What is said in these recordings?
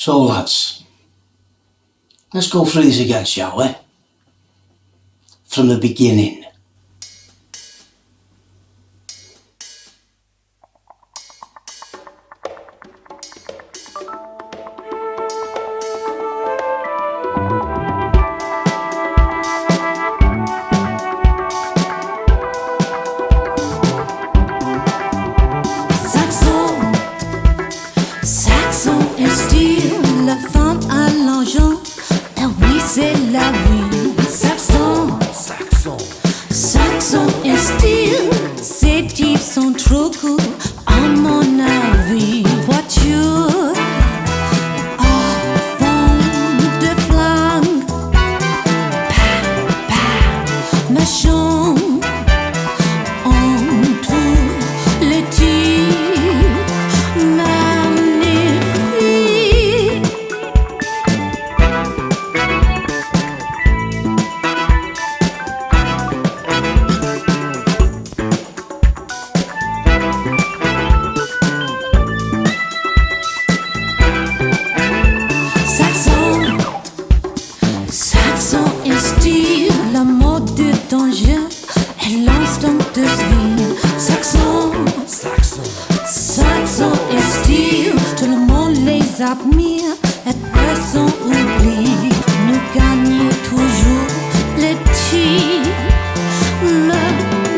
So lads, let's go through this again, shall we? From the beginning. Saxon et style, la femme à l'argent, et oui c'est la vie. Saxon et style, ces types sont trop cool, à mon avis. Voiture, fond de flingue, méchant, entre les types, magnifiques. Saxon et style, la mode de danger et l'instant de vie. Saxon et style, tout le monde les admire et personne oublie. Nous gagnons toujours les titres magnifiques.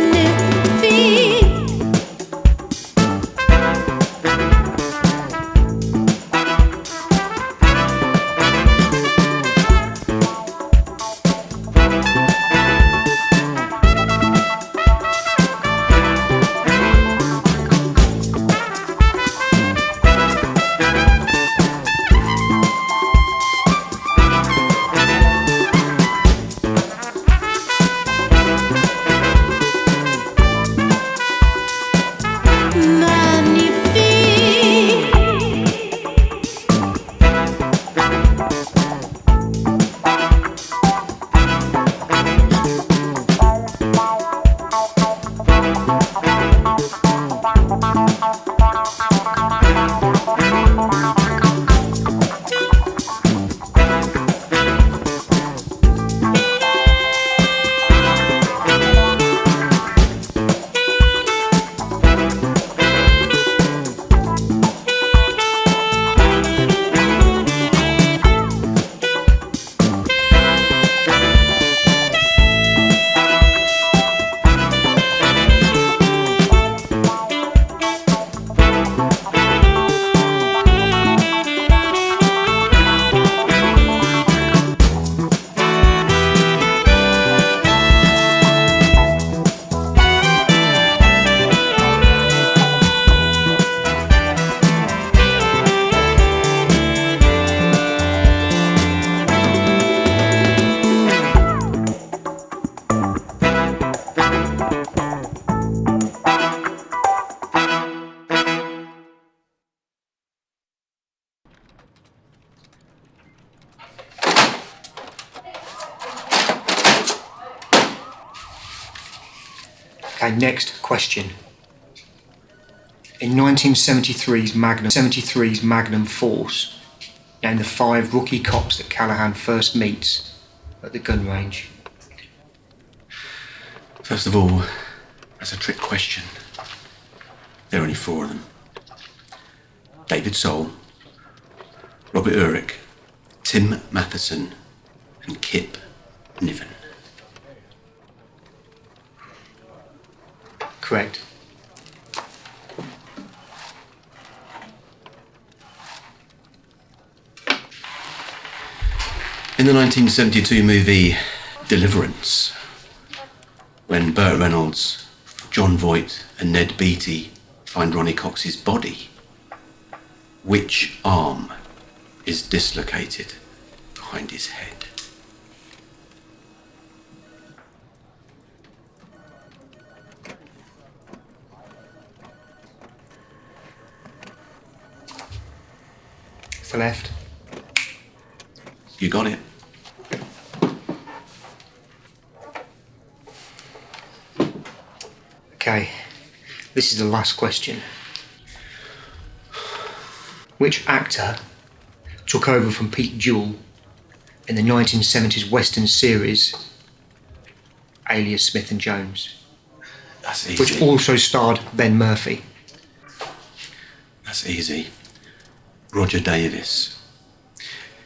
Okay, next question. In 1973's Magnum Force, name the 5 rookie cops that Callahan first meets at the gun range. First of all, that's a trick question. There are only 4 of them. David Soul, Robert Urich, Tim Matheson, and Kip Niven. Correct. In the 1972 movie Deliverance, when Burt Reynolds, John Voight and Ned Beatty find Ronnie Cox's body, which arm is dislocated behind his head? It's the left. You got it. Okay, this is the last question. Which actor took over from Pete Jewell in the 1970s Western series Alias Smith and Jones, That's easy. which also starred Ben Murphy. That's easy. Roger Davis,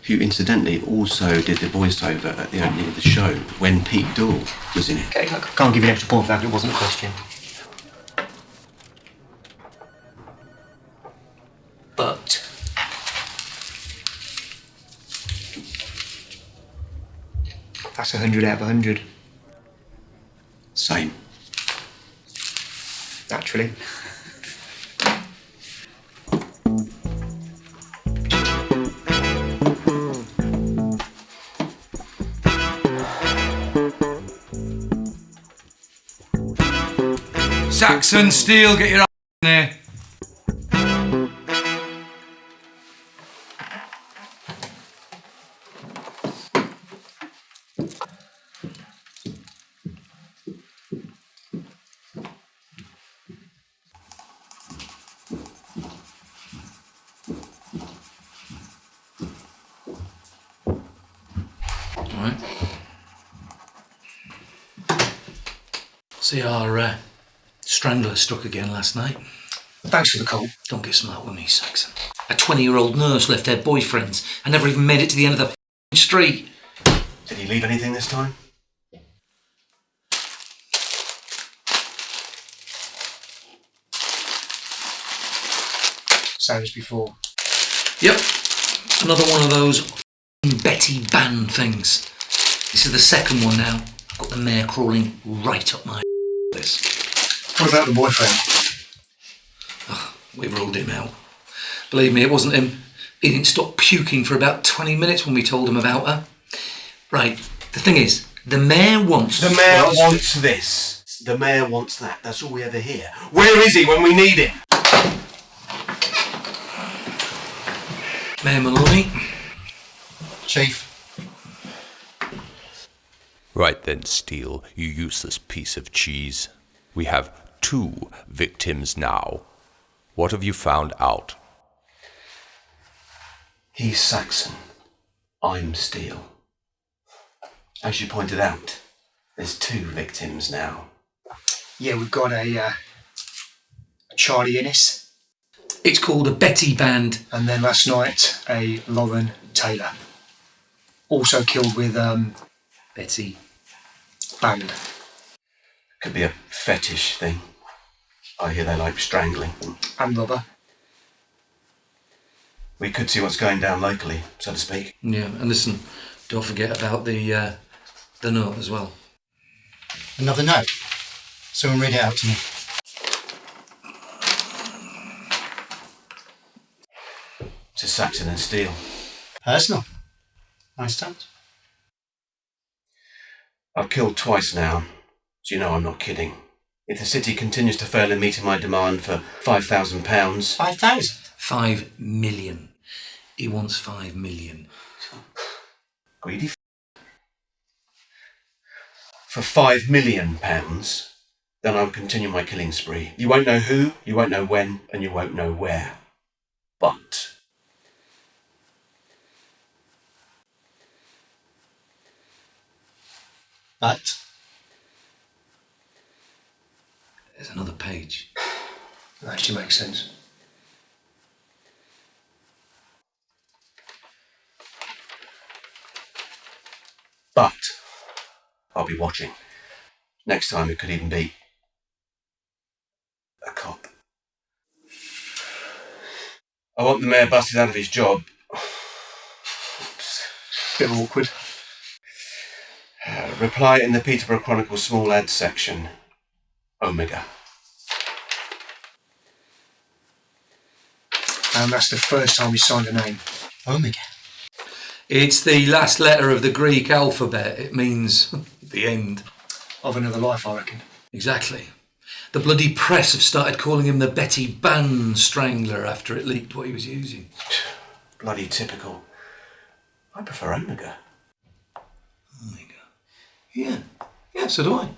who incidentally also did the voiceover at the opening of the show when Pete Jewell was in it. Okay, I can't give you an extra point for that, it wasn't a question. But that's 100 out of 100, Same. naturally. Saxon, Steele, get your in there. Right. See, our strangler struck again last night. Thanks for the call. Don't get smart with me, Saxon. A 20-year-old nurse left her boyfriends and never even made it to the end of the street. Did he leave anything this time? Same as before. Yep. Another one of those Betty Band things. This is the second one now. I've got the mayor crawling right up my this. What about the boyfriend? We ruled him out. Believe me, it wasn't him. He didn't stop puking for about 20 minutes when we told him about her. Right, the thing is, the mayor wants... The mayor wants this. The mayor wants that. That's all we ever hear. Where is he when we need him? Mayor Maloney. Chief. Right then, Steele, you useless piece of cheese. We have 2 victims now. What have you found out? He's Saxon. I'm Steele. As you pointed out, there's 2 victims now. Yeah, we've got a Charlie Innes, It's called a Betty Band. and then last night a Lauren Taylor. Also killed with Betty. band. Could be a fetish thing. I hear they like strangling. And rubber. We could see what's going down locally, so to speak. Yeah, and listen, don't forget about the note as well. Another note. Someone read it out to me. To Saxon and Steele. Personal. Nice touch. I've killed twice now, so you know I'm not kidding. If the city continues to fail in meeting my demand for £5,000... 5,000. 5 million. He wants 5 million. Greedy For £5 million, then I will continue my killing spree. You won't know who, you won't know when, and you won't know where. But... There's another page. That actually makes sense. But... I'll be watching. Next time it could even be... a cop. I want the mayor busted out of his job. Bit awkward. Reply in the Peterborough Chronicle small ads section. Omega. And that's the first time we signed a name. Omega. It's the last letter of the Greek alphabet. It means the end. Of another life, I reckon. Exactly. The bloody press have started calling him the Betty Band Strangler after it leaked what he was using. Bloody typical. I prefer Omega. Omega. Yeah. Yeah, so do I.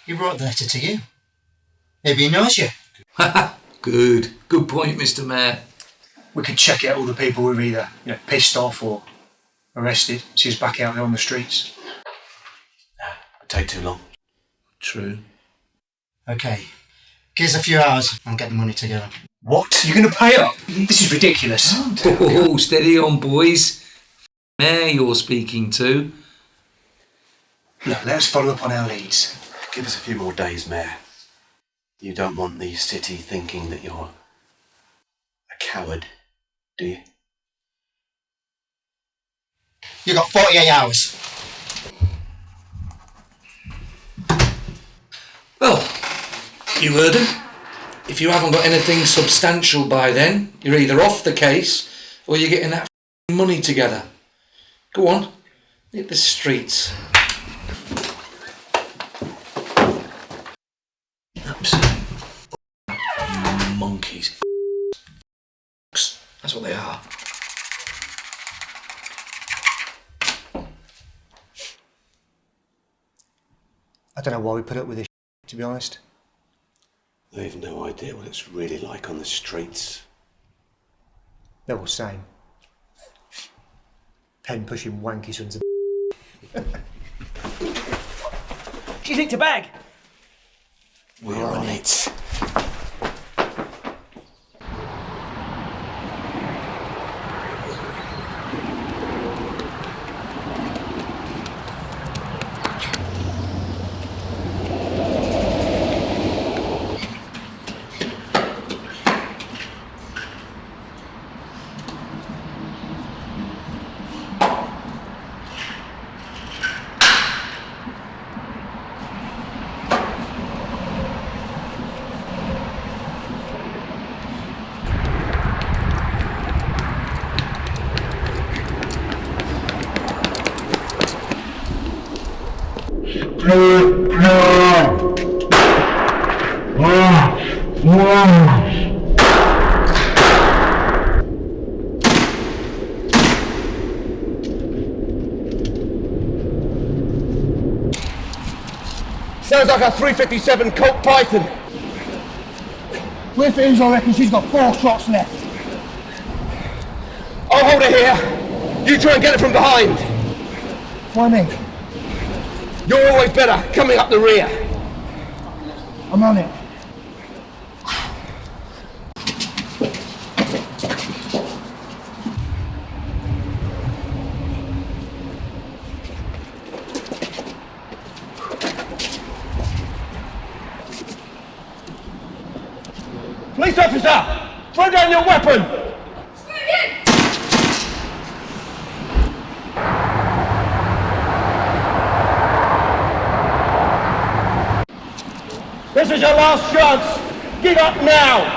He wrote the letter to you. Maybe he knows you. Good. Good point, Mr. Mayor. we could check out all the people who've either pissed off or arrested. She's back out there on the streets. It'd take too long. True. Okay. Give us a few hours and get the money together. What? You're going to pay up? This is ridiculous. Oh, steady on, boys. Mayor you're speaking to. Look, let us follow up on our leads. Give us a few more days, Mayor. You don't want the city thinking that you're a coward, do you? You got 48 hours. Well, you heard him. If you haven't got anything substantial by then, you're either off the case or you're getting that money together. Go on, hit the streets. Absolute monkeys. That's what they are. I don't know why we put up with this, to be honest. They've no idea what it's really like on the streets. They're all the same. Pen pushing wanky sons of She's nicked a bag. We're on it. Sounds like a 357 Colt Python. With it is, I reckon she's got 4 shots left. I'll hold it here. You try and get it from behind. Why me? You're always better coming up the rear. I'm on it. Police officer, throw down your weapon. This is your last chance. Give up now.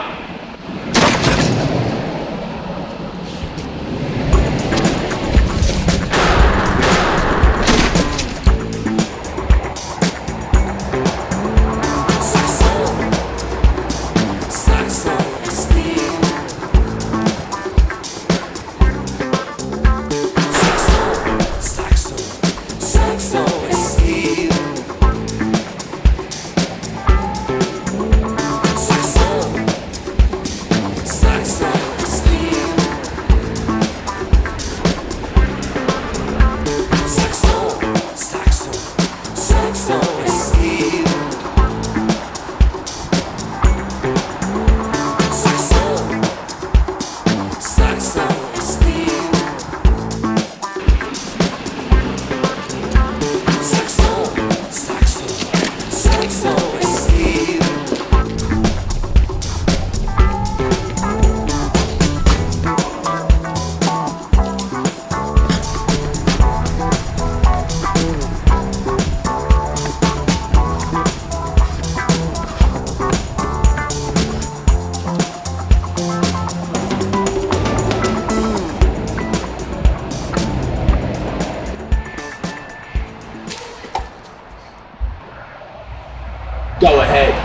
Go ahead.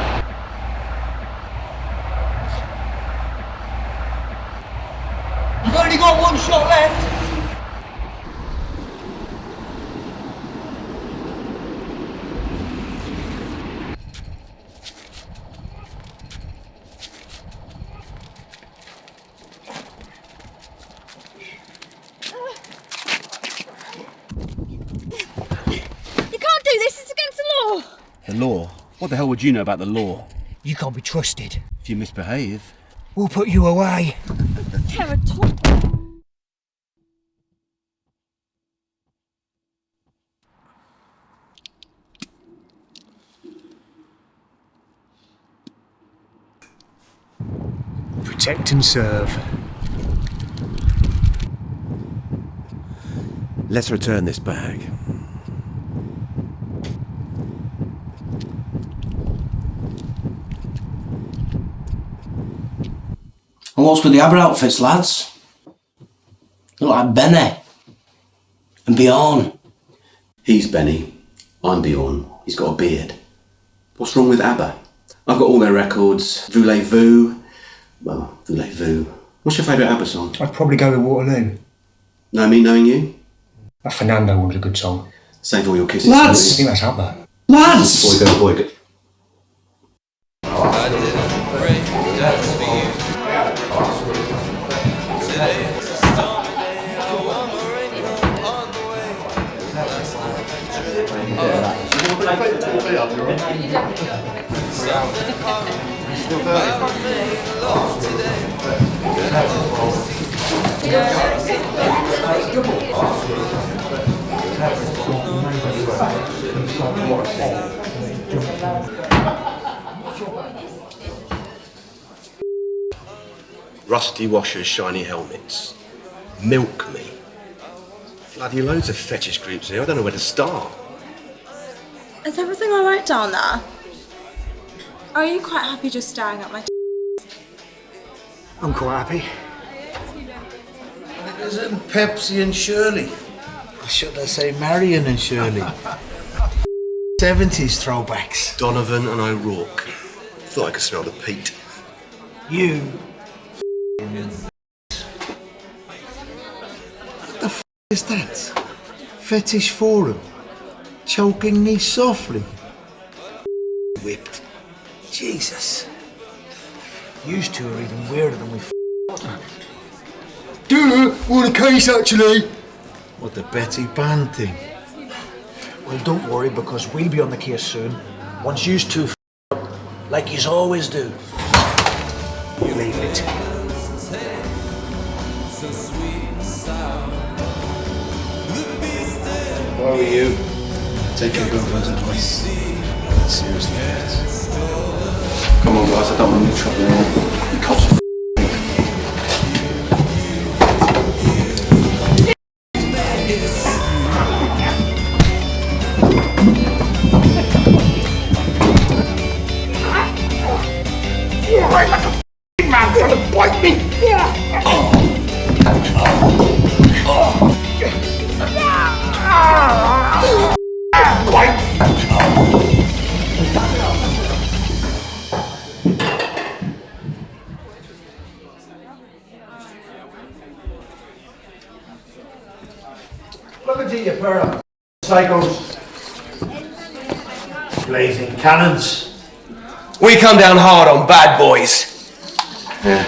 You've only got 1 shot left. law. What the hell would you know about the law? You can't be trusted. If you misbehave. We'll put you away. Protect and serve. Let's return this bag. And what's with the other outfits, lads? You look like Benny. And Bjorn. He's Benny. I'm Bjorn. He's got a beard. What's wrong with ABBA? I've got all their records. Voulez-vous. Well, Voulez-vous. What's your favourite ABBA song? I'd probably go with Waterloo. Know Me, Knowing You? That Fernando one was a good song. Save All Your Kisses. I Lads! think that's ABBA. Lads! Boy, go. Rusty washers, shiny helmets. Milk me. Bloody loads of fetish groups here. I don't know where to start. Is everything alright down there? Are you quite happy just staring at my I'm quite happy. Isn't Pepsi and Shirley? Or should I say Marion and Shirley? 70s throwbacks. Donovan and O'Rourke. Thought I could smell the peat. You. What the is that? Fetish forum. Choking me softly. Whipped. Jesus. Used to are even weirder than we Want a case actually? What, the Betty Band thing? Well, don't worry, because we'll be on the case soon. Once yous two up, like yous always do. You leave it. Where are you? Take your girlfriend's advice. Seriously, guys. Come on, guys, I don't want any trouble anymore. The cops are Like a f***ing man trying to bite me! Look at you, pair psychos. Blazing cannons. We come down hard on bad boys. Yeah.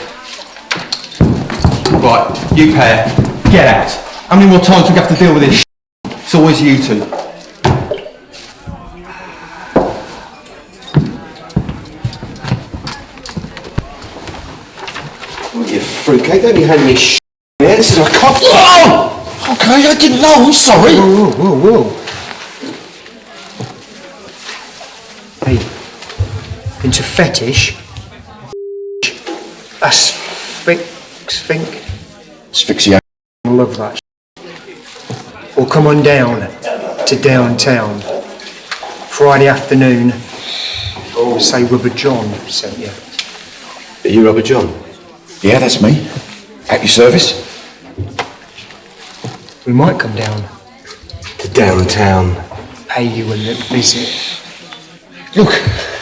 Right, you pair, get out. How many more times do we have to deal with this? It's always you two. What, you fruitcake? Don't be handing me sh**. Yeah, this is a cop. Oh! Okay, I didn't know, I'm sorry. Whoa. Hey, into fetish. Asphyxiation. I love that. Or come on down to downtown. Friday afternoon. Say Rubber John sent you. Are you Rubber John? Yeah, that's me. At your service. We might come down. To downtown. Pay you a little visit. Look,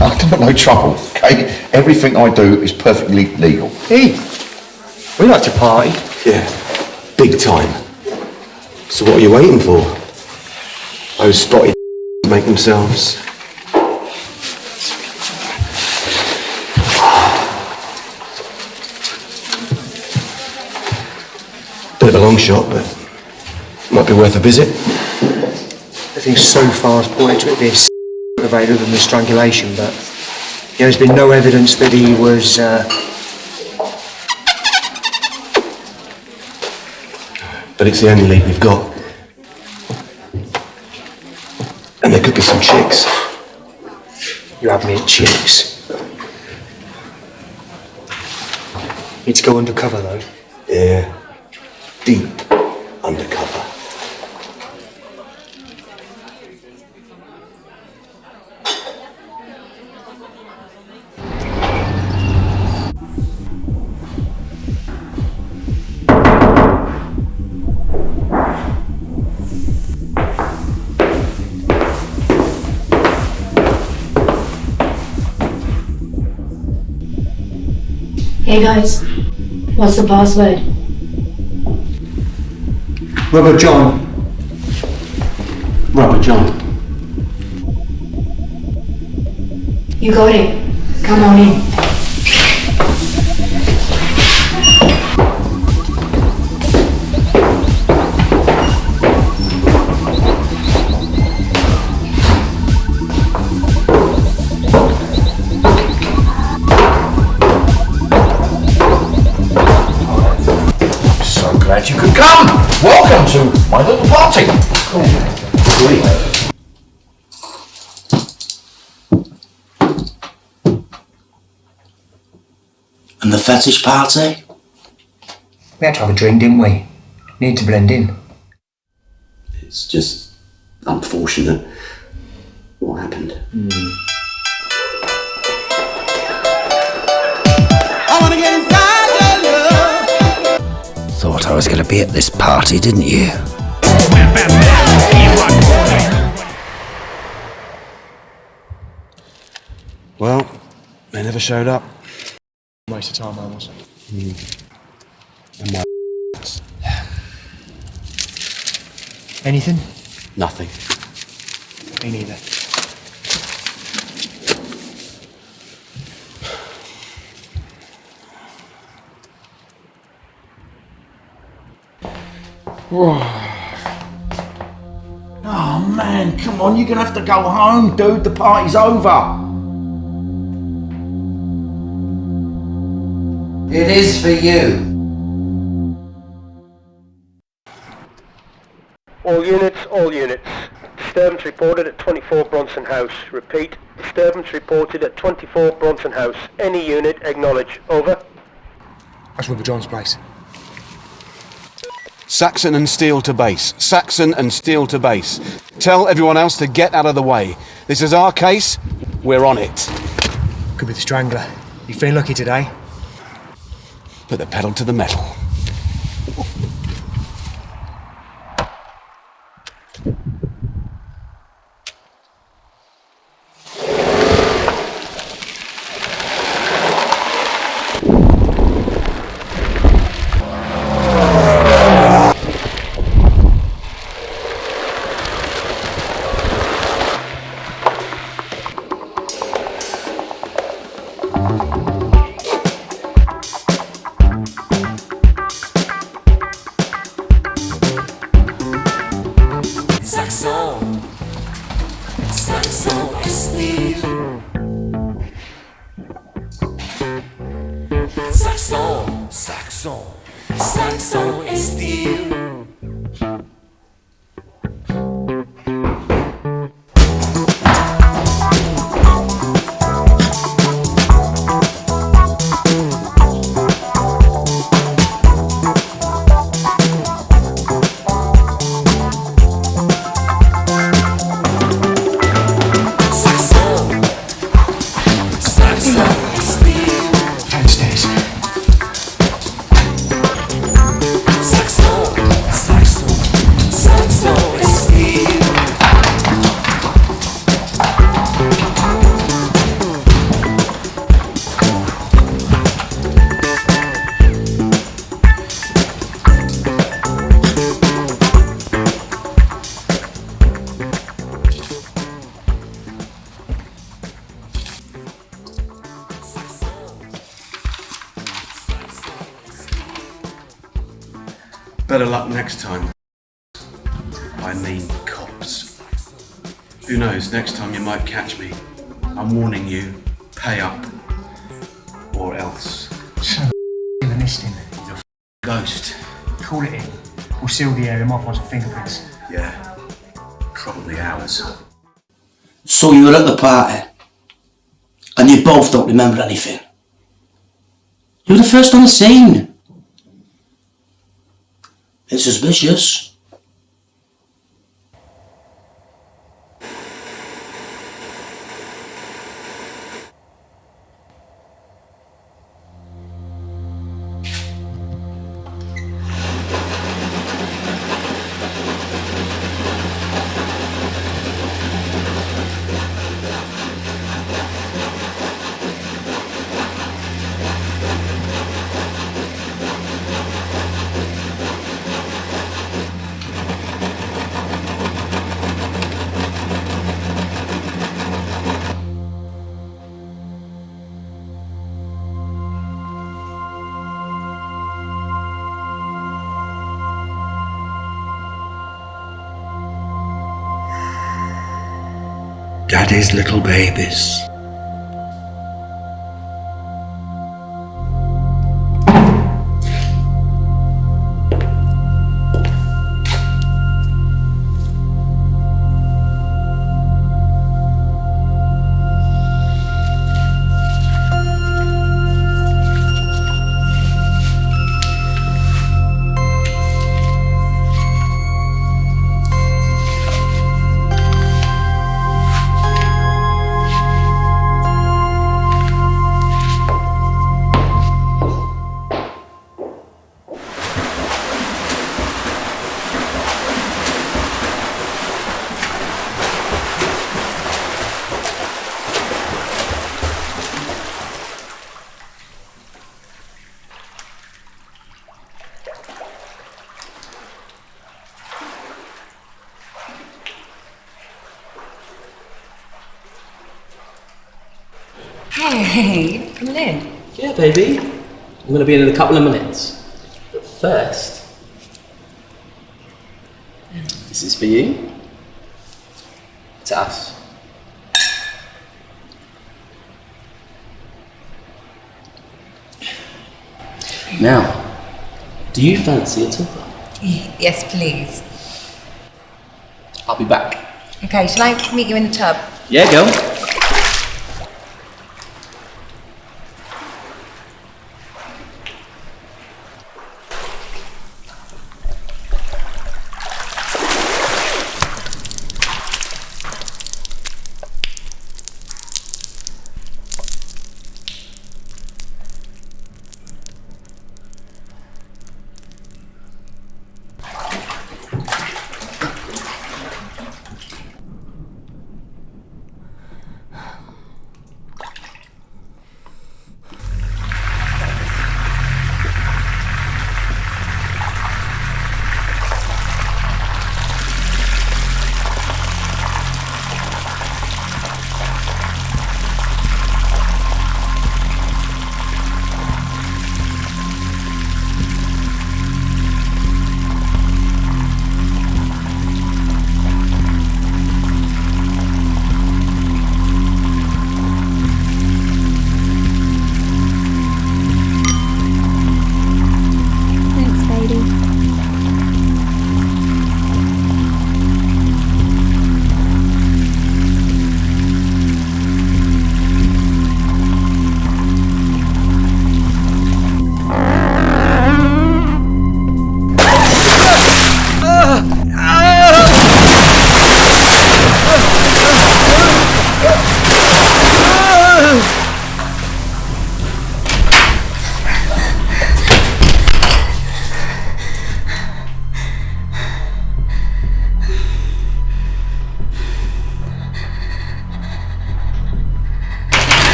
I don't want no trouble, okay? Everything I do is perfectly legal. Hey, we like to party. Yeah, big time. So what are you waiting for? Those spotted make themselves. Bit of a long shot, but might be worth a visit. I think so far as pointed to it, this motivated than the strangulation, but there's been no evidence that he was. But it's the only lead we've got. And there could be some chicks. You have me at chicks. Need to go undercover though. Yeah. Deep undercover. Hey guys, what's the password? Rubber John. Rubber John. You got it. Come on in. Glad you could come. Welcome to my little party. And the fetish party? We had to have a drink, didn't we? Need to blend in. It's just unfortunate what happened. I wanna get inside your love. Thought I was going to be at this party, didn't you? Well, they never showed up. Waste of time, I was. And my Anything? nothing. Me neither. Oh man, come on, you're gonna have to go home, dude. The party's over. It is for you. All units. Disturbance reported at 24 Bronson House. Repeat, disturbance reported at 24 Bronson House. Any unit acknowledge. Over. That's Rubber John's place. Saxon and Steele to base. Saxon and Steele to base. Tell everyone else to get out of the way. This is our case. We're on it. Could be the Strangler. You feel lucky today? Put the pedal to the metal. Saxon, Saxon et Steve. Saxon, Saxon, Saxon et Steve. Downstairs. Better luck next time. I mean cops. Who knows, next time you might catch me. I'm warning you, pay up. Or else. So the listing. You're a ghost. Call it in. We'll seal the area, might find some fingerprints. Yeah. Probably ours. So you were at the party, and you both don't remember anything. You were the first on the scene. It's suspicious. Daddy's little babies. Hey, coming in? Yeah, baby. I'm going to be in a couple of minutes. But first, this is for you. It's us. Now, do you fancy a tupper? Yes, please. I'll be back. Okay, shall I meet you in the tub? Yeah, girl.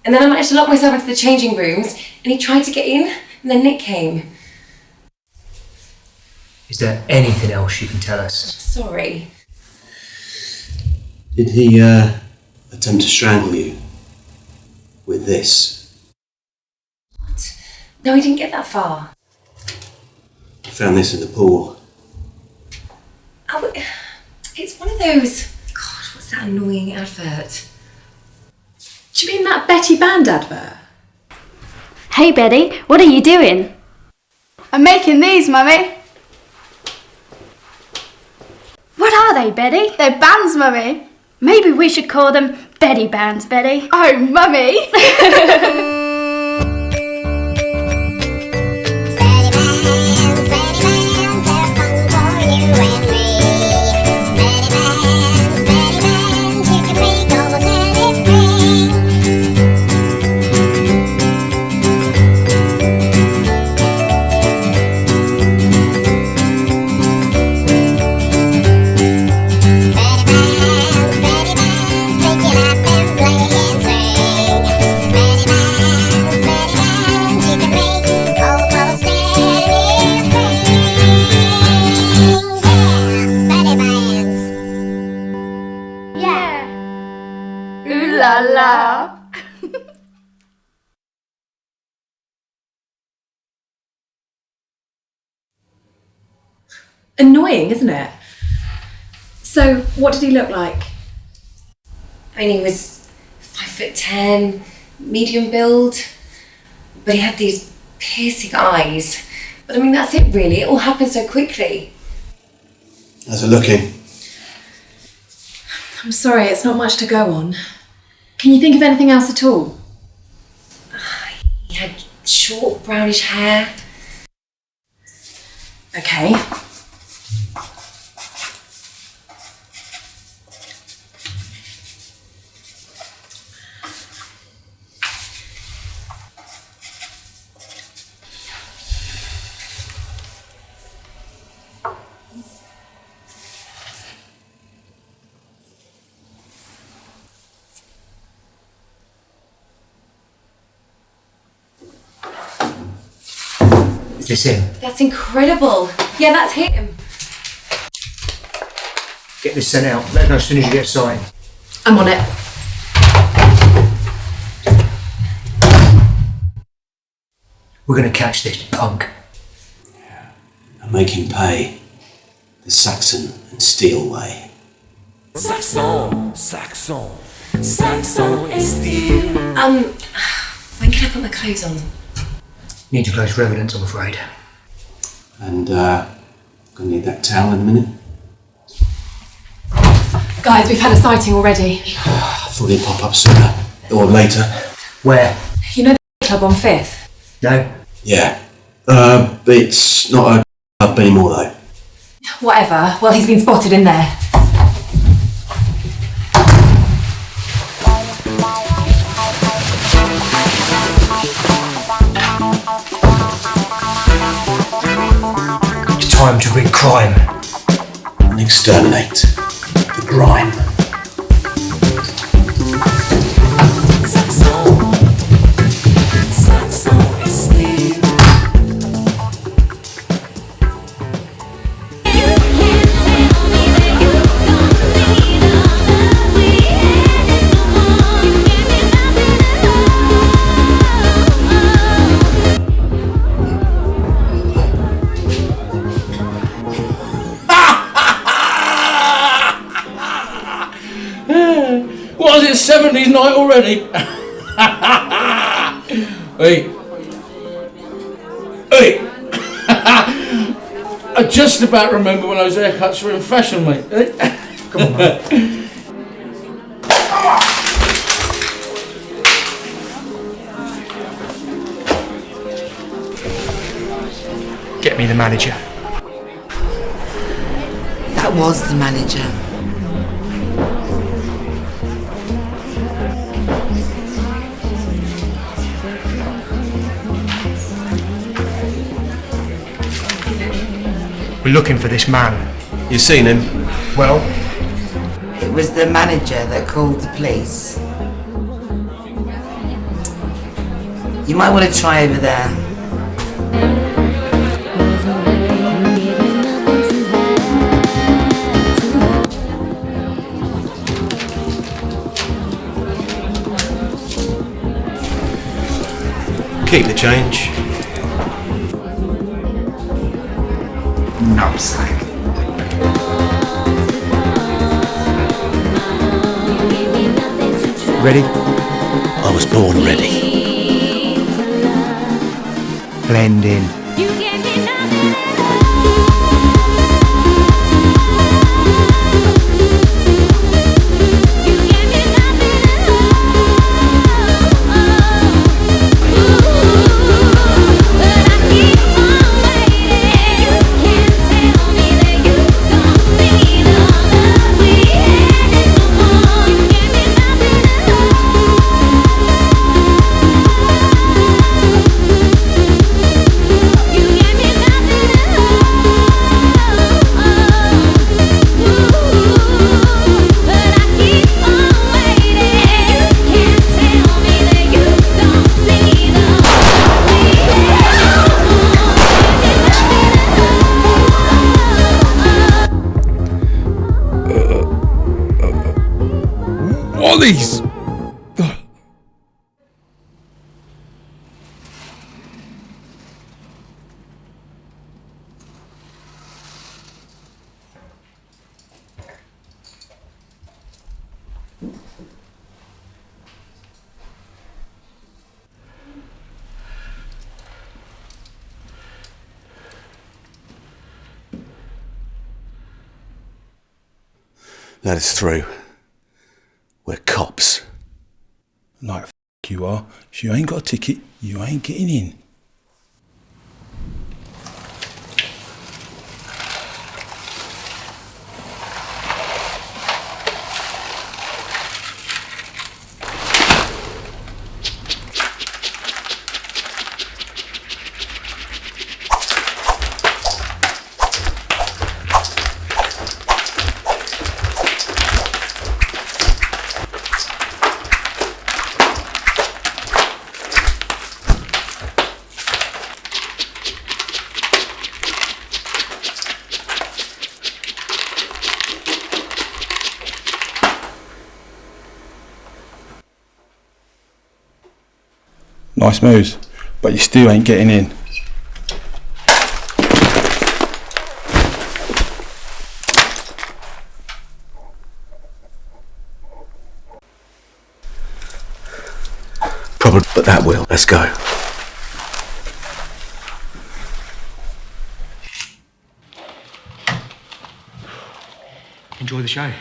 And then I managed to lock myself into the changing rooms, and he tried to get in, and then Nick came. Is there anything else you can tell us? Sorry. Did he attempt to strangle you with this? What? No, he didn't get that far. I found this in the pool. Oh, it's one of those... God, what's that annoying advert? Do you mean that Betty Band advert? Hey Betty, what are you doing? I'm making these, Mummy. What are they, Betty? They're bands, Mummy. Maybe we should call them Betty Bands, Betty. Oh, Mummy. Ooh la la. Annoying, isn't it? So, what did he look like? I mean, he was 5'10", medium build, but he had these piercing eyes. But I mean, that's it really. It all happened so quickly. How's it looking? I'm sorry, it's not much to go on. Can you think of anything else at all? He had short brownish hair. Okay. Is this him? That's incredible. Yeah, that's him. Get this sent out. Let us know as soon as you get signed. I'm on it. We're going to catch this punk. And make him pay the Saxon and Steel way. Saxon, Saxon, Saxon and Steel. When can I put my clothes on? Need your clothes for evidence, I'm afraid. And gonna need that towel in a minute. Guys, we've had a sighting already. I thought he'd pop up sooner or later. Where? You know the club on 5th? No. Yeah. It's not a club anymore though. Whatever. Well, he's been spotted in there. It's time to rid crime. And exterminate the grime. Was it 70s night already? Hey. Hey. I just about remember when those haircuts were in fashion, mate. Come on, mate. Get me the manager. That was the manager. We're looking for this man. You seen him? Well? It was the manager that called the police. You might want to try over there. Keep the change. Knobsack. Ready? I was born ready. Blend in. Ollies! Let us through. We're cops. Like f you are. If you ain't got a ticket, you ain't getting in. Nice moves, but you still ain't getting in. Probably, but that will. Let's go. Enjoy the show.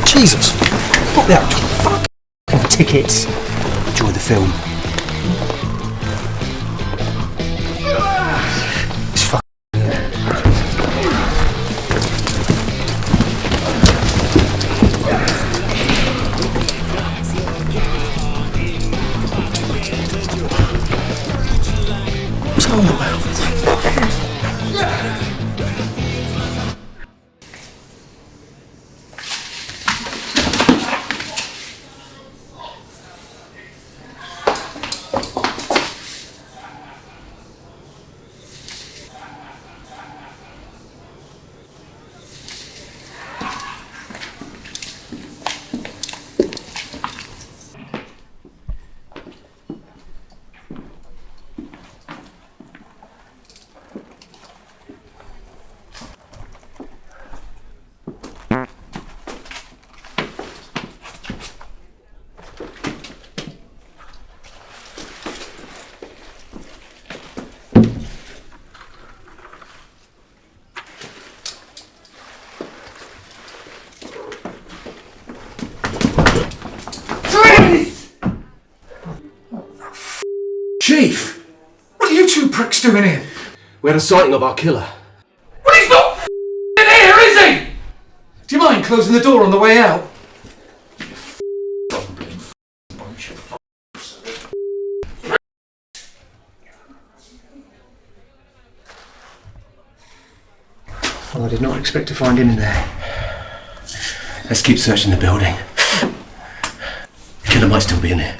Jesus! What the actual fuck? Tickets. Enjoy the film. It's fuck. What's on about? doing here? We had a sighting of our killer. Well, he's not in here, is he? Do you mind closing the door on the way out? Well, I did not expect to find him in there. Let's keep searching the building. The killer might still be in here.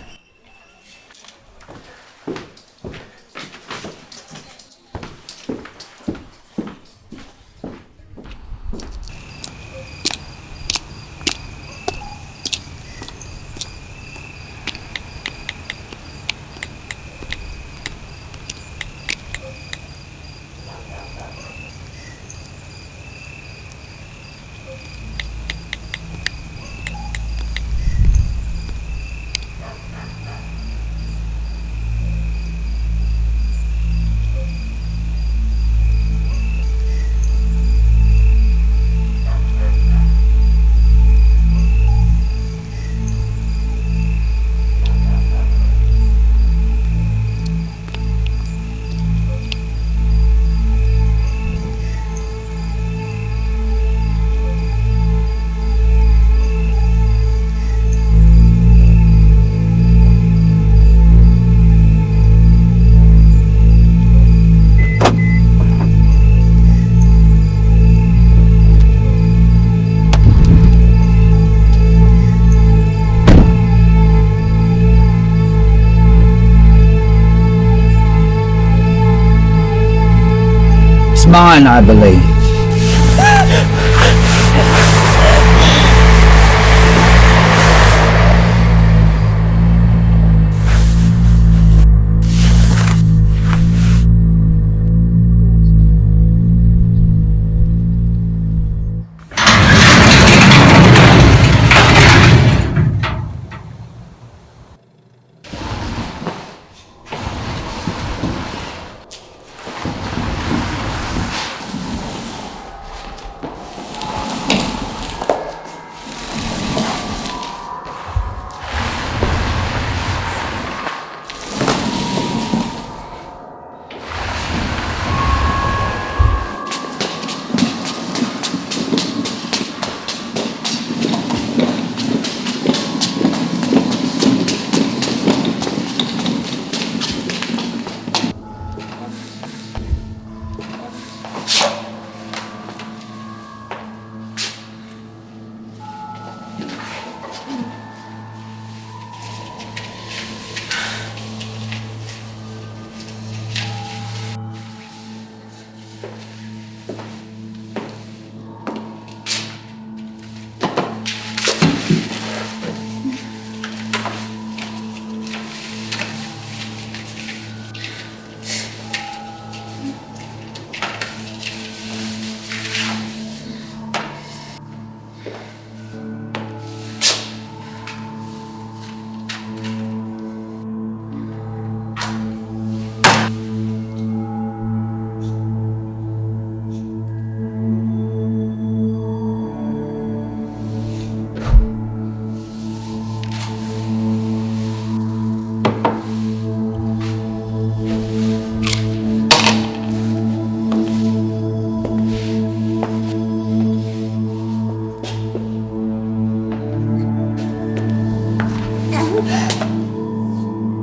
Mine, I believe.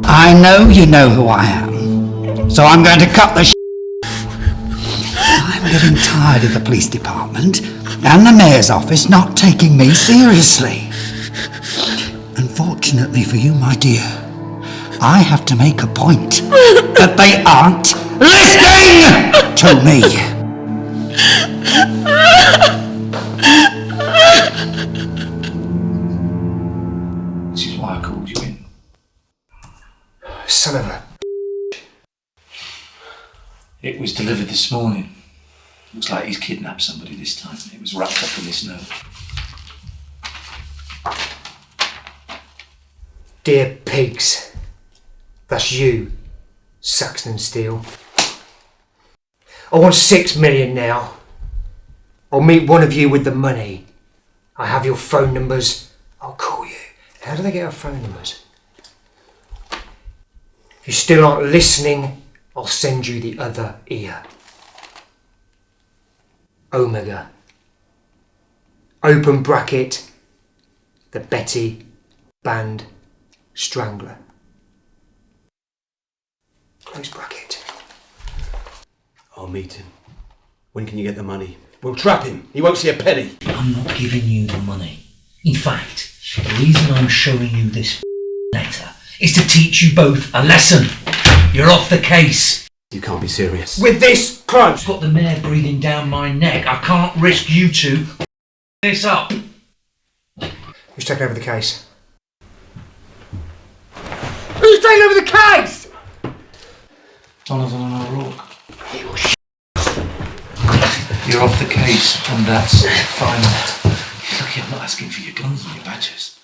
I know you know who I am, so I'm going to cut the I'm getting tired of the police department and the mayor's office not taking me seriously. Unfortunately for you, my dear, I have to make a point that they aren't listening to me. This is why I called you in. Son of a... It was delivered this morning. Looks like he's kidnapped somebody this time. It was wrapped up in this note. Dear pigs, that's you, Saxon and Steele. I want 6 million now. I'll meet one of you with the money. I have your phone numbers. I'll call you. How do they get our phone numbers? If you still aren't listening, I'll send you the other ear. Omega. Open bracket. The Betty Band Strangler. Close bracket. I'll meet him. When can you get the money? We'll trap him. He won't see a penny. I'm not giving you the money. In fact, the reason I'm showing you this letter is to teach you both a lesson. You're off the case. You can't be serious. With this close. I've got the mare breathing down my neck. I can't risk you two this up. Who's taking over the case? Who's taking over the case? Donovan and O'Rourke. You're off the case, and that's final. Lucky I'm not asking for your guns and your badges.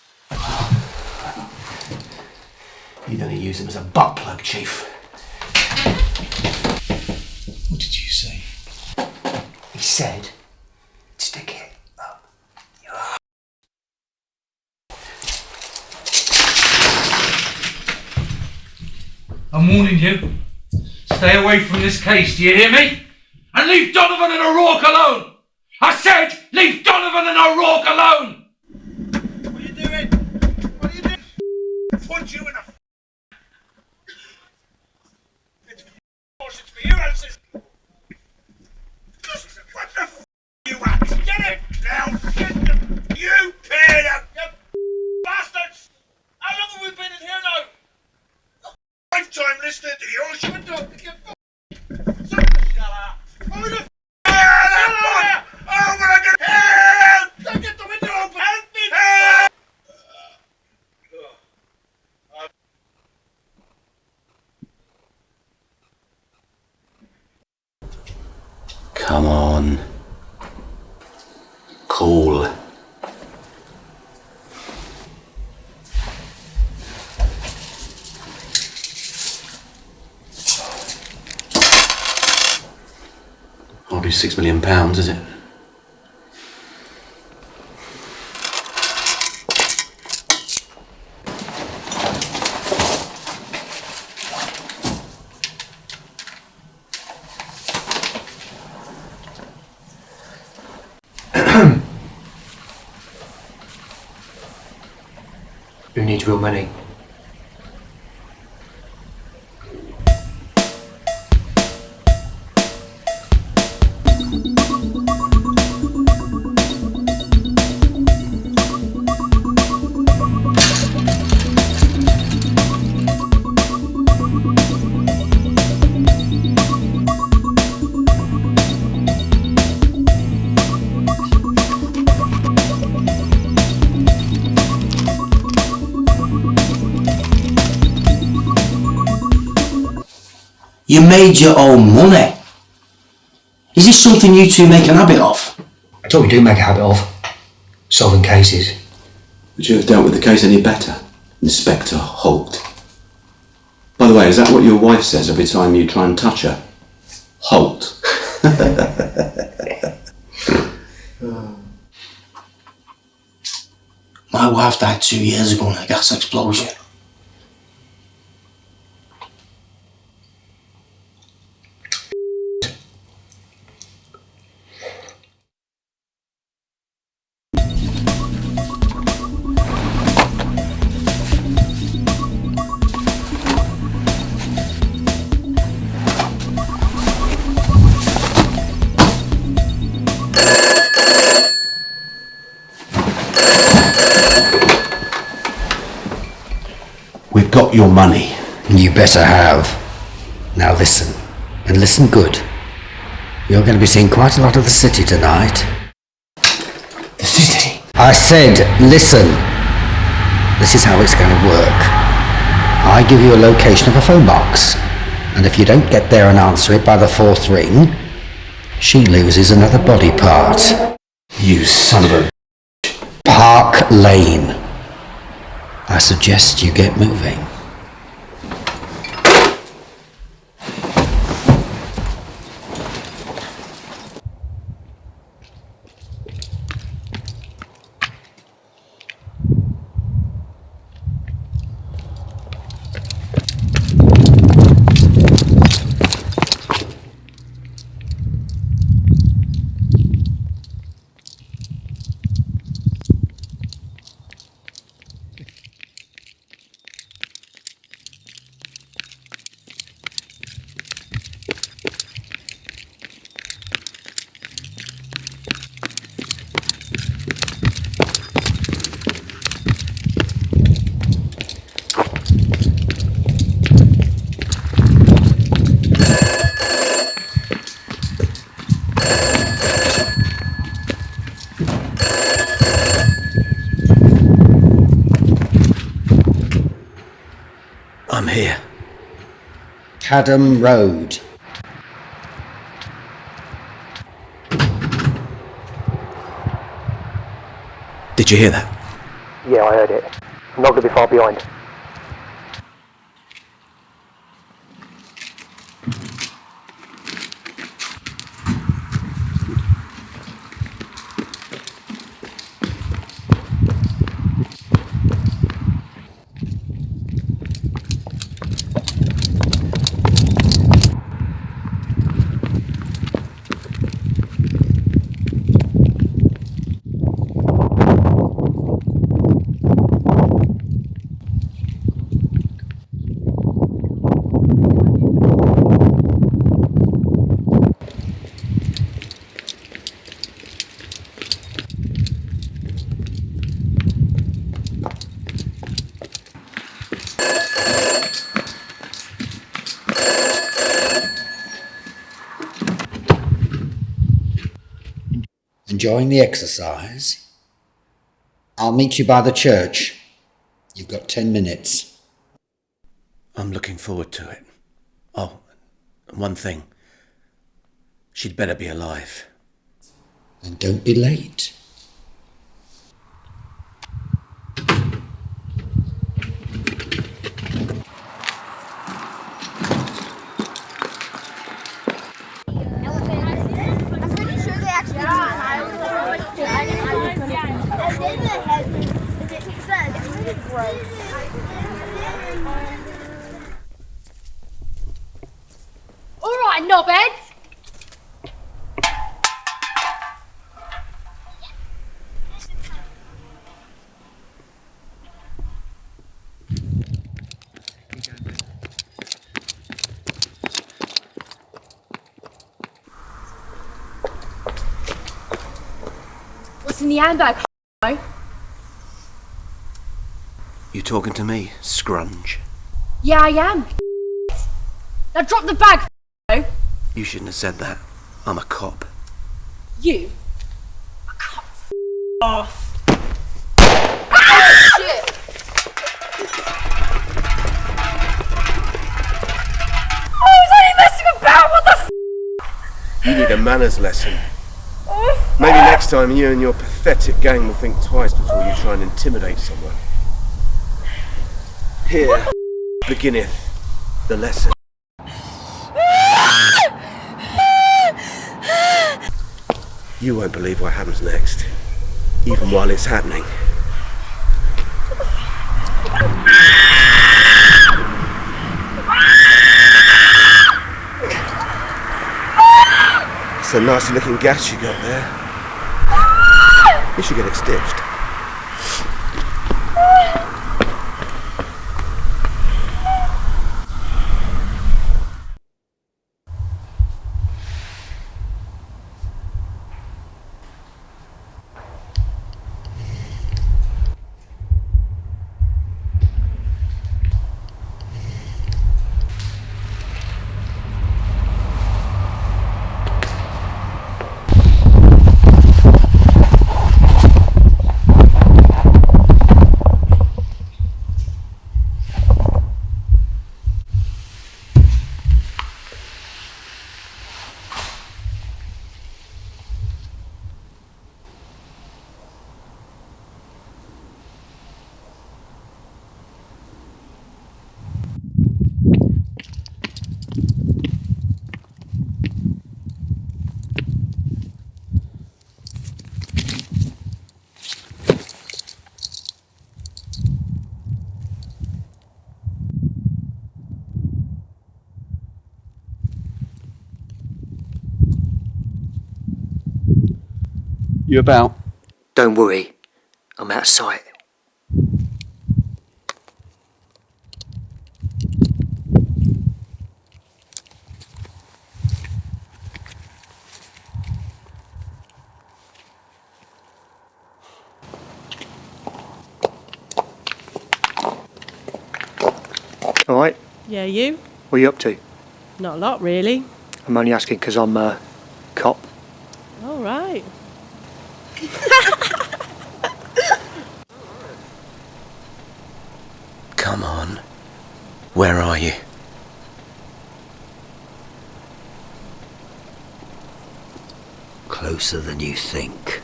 You'd only use him as a butt plug, Chief. What did you say? He said, stick it up your ass. I'm warning you. Stay away from this case, do you hear me? And leave Donovan and O'Rourke alone! I said, leave Donovan and O'Rourke alone! What are you doing? What are you doing? Punch you in the... It's for you, Alcis. What the you at? Get it now! Get them! You paid up! You bastards! How long have we been in here now? Lifetime listening to you! Shut up! Shut up! Who the f*** Oh, when I get help! Don't get the window open! Help me! Help! Come on. Cool. Hardly £6 million, is it? Who needs real money? You made your own money. Is this something you two make an habit of? I thought we do make a habit of solving cases. Would you have dealt with the case any better, Inspector Holt? By the way, is that what your wife says every time you try and touch her? Holt. My wife died 2 years ago in a gas explosion. We've got your money. You better have. Now listen, and listen good. You're going to be seeing quite a lot of the city tonight. The city? I said, listen. This is how it's going to work. I give you a location of a phone box, and if you don't get there and answer it by the 4th ring, she loses another body part. You son of a... Park Lane. I suggest you get moving. Haddam Road. Did you hear that? Yeah, I heard it. I'm not going to be far behind. Enjoying the exercise? I'll meet you by the church. You've got 10 minutes. I'm looking forward to it. Oh, and one thing. She'd better be alive. And don't be late. All right, knobheads. What's in the handbag? You talking to me, Scrunge? Yeah, I am. Now drop the bag. You shouldn't have said that. I'm a cop. You? I can't off. Oh, shit! I was only messing about, what the You need a manners lesson. Maybe next time you and your pathetic gang will think twice before you try and intimidate someone. Here beginneth the lesson. You won't believe what happens next, even while it's happening. It's a nasty looking gash you got there. You should get it stitched. You about? Don't worry, I'm out of sight. All right, Yeah, you? what are you up to? Not a lot, really. I'm only asking because I'm a cop. All right. Come on. Where are you? closer than you think.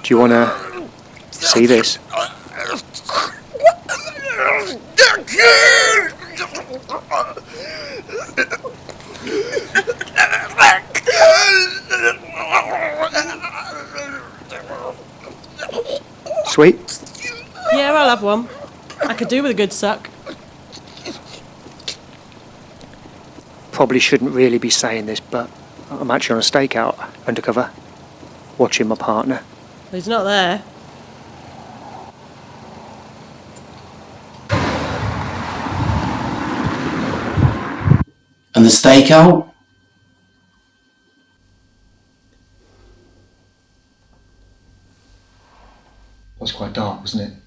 Do you want to see this? Sweet? Yeah, I'll have one. I could do with a good suck. Probably shouldn't really be saying this, but I'm actually on a stakeout undercover, watching my partner. He's not there. And the stakeout? It was quite dark, wasn't it?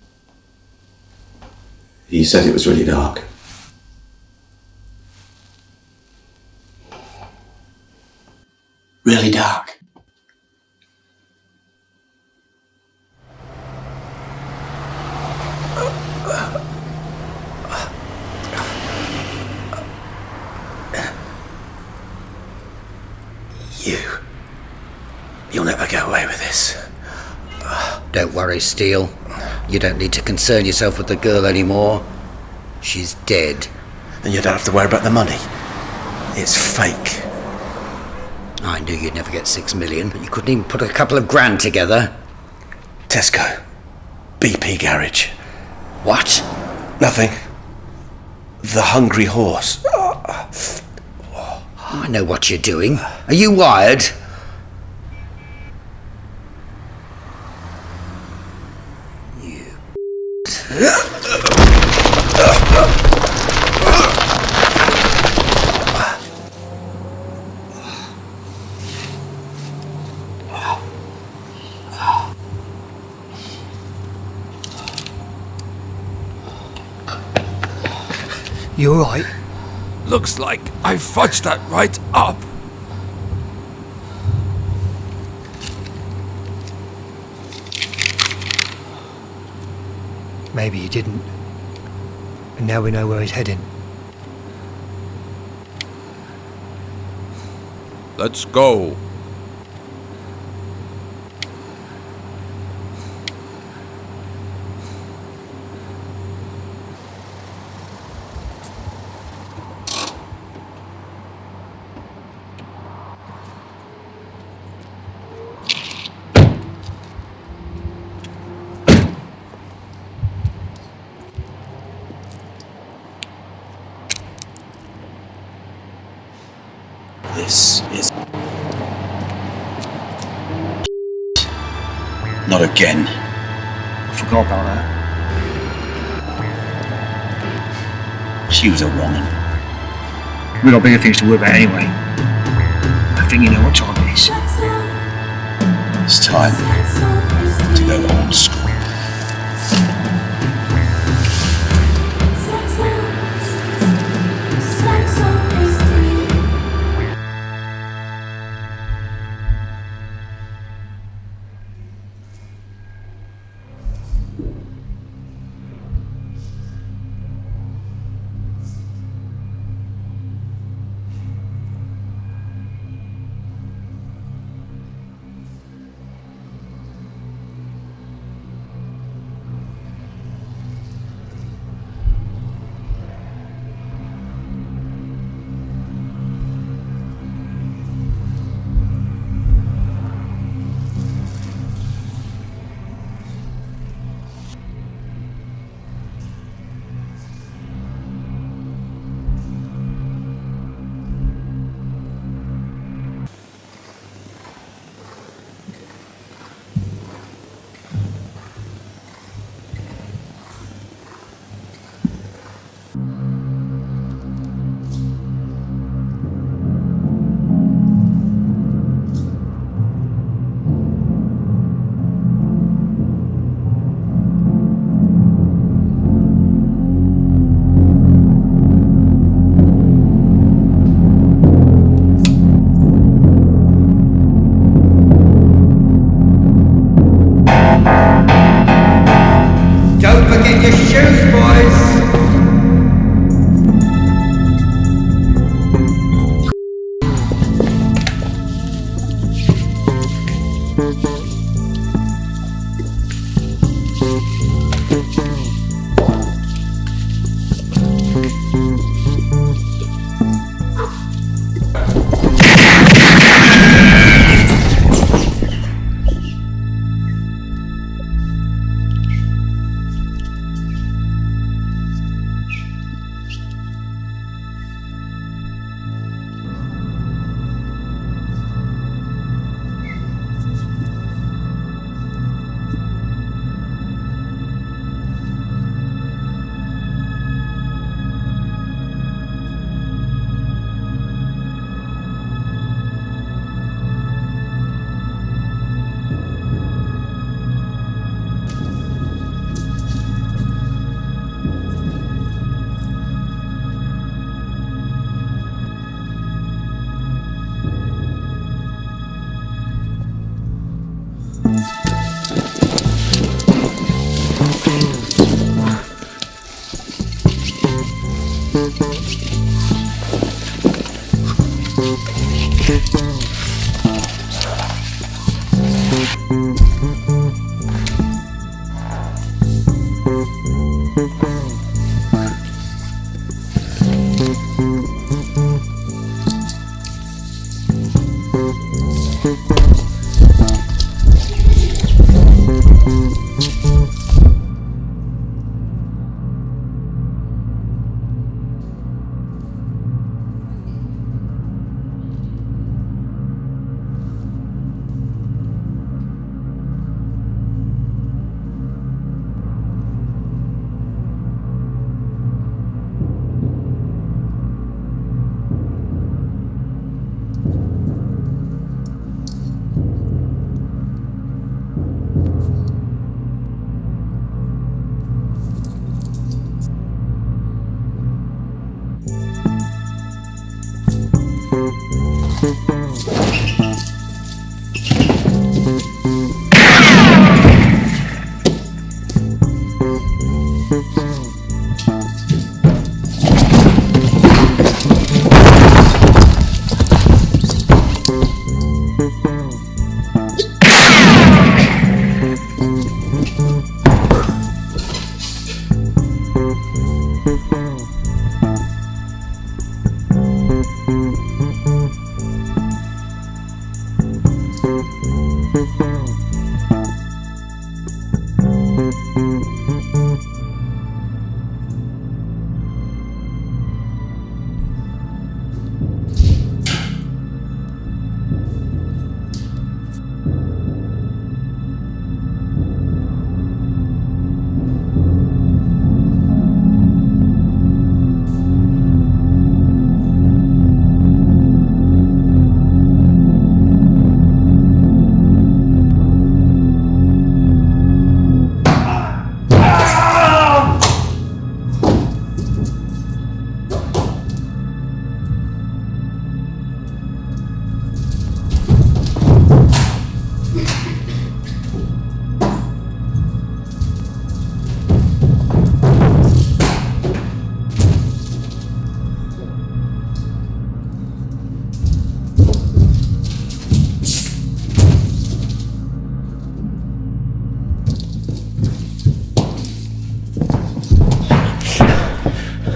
He said it was really dark. Really dark. You'll never get away with this. Don't worry, Steele. You don't need to concern yourself with the girl anymore. She's dead. And you don't have to worry about the money. It's fake. I knew you'd never get 6 million, but you couldn't even put a couple of grand together. Tesco. BP garage. What? Nothing. The Hungry Horse. I know what you're doing. Are you wired? You alright? Looks like I fudged that right up. Maybe he didn't. And now we know where he's heading. Let's go. This is... Not again. I forgot about that. She was a wrong one. We got bigger things to worry about anyway. I think you know what time it is. It's time to go old school.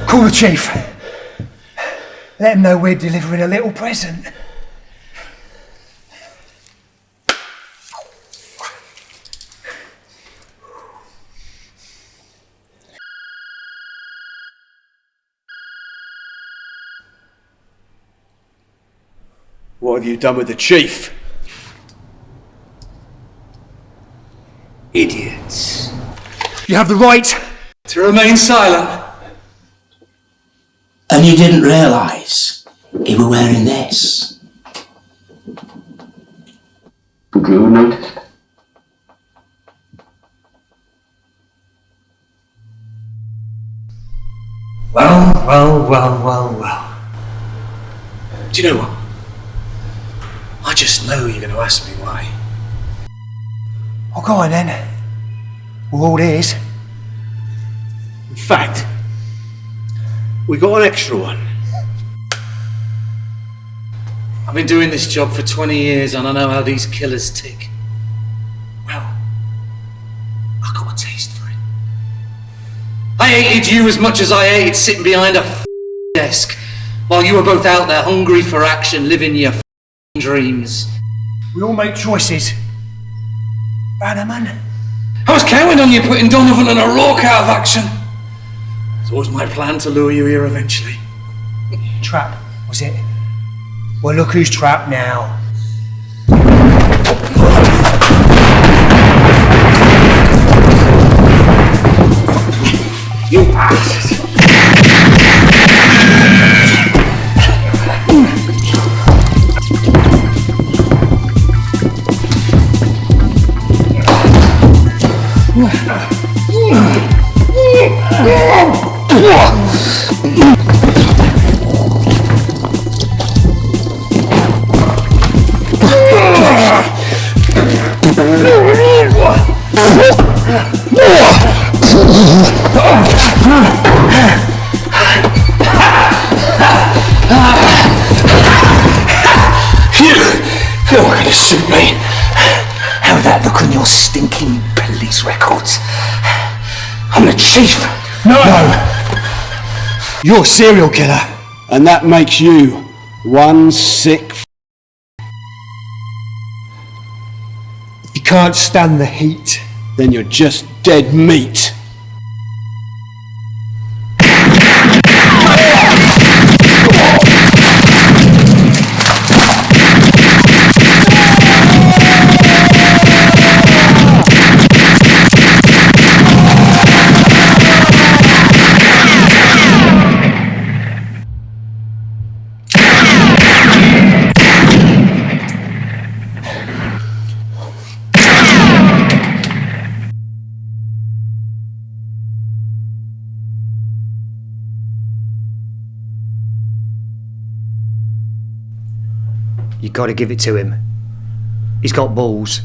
Call the chief. Let him know we're delivering a little present. What have you done with the chief? Idiots. You have the right to remain silent. And you didn't realise he were wearing this? Did you notice? Well. Do you know what? I just know you're going to ask me why. Well, go on then. We're all ears. In fact, we got an extra one. I've been doing this job for 20 years and I know how these killers tick. Well, I got a taste for it. I hated you as much as I hated sitting behind a desk while you were both out there hungry for action, living your dreams. We all make choices. Bannerman. I was counting on you putting Donovan and O'Rourke out of action. It was my plan to lure you here eventually. Trap, was it? Well, look who's trapped now. You bastard! Listen, mate. How'd that look on your stinking police records? I'm the chief. No. You're a serial killer. And that makes you one sick If you can't stand the heat, then you're just dead meat. you got to give it to him. He's got balls.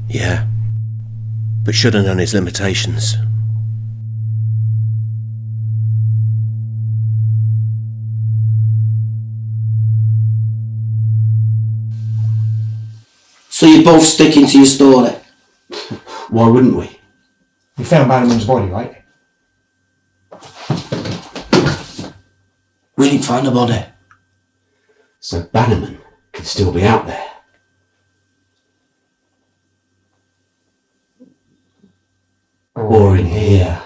Yeah. But should have known his limitations. So you're both sticking to your story? Why wouldn't we? You found Bannerman's body, right? We didn't find a body. So Bannerman could still be out there. Or in here.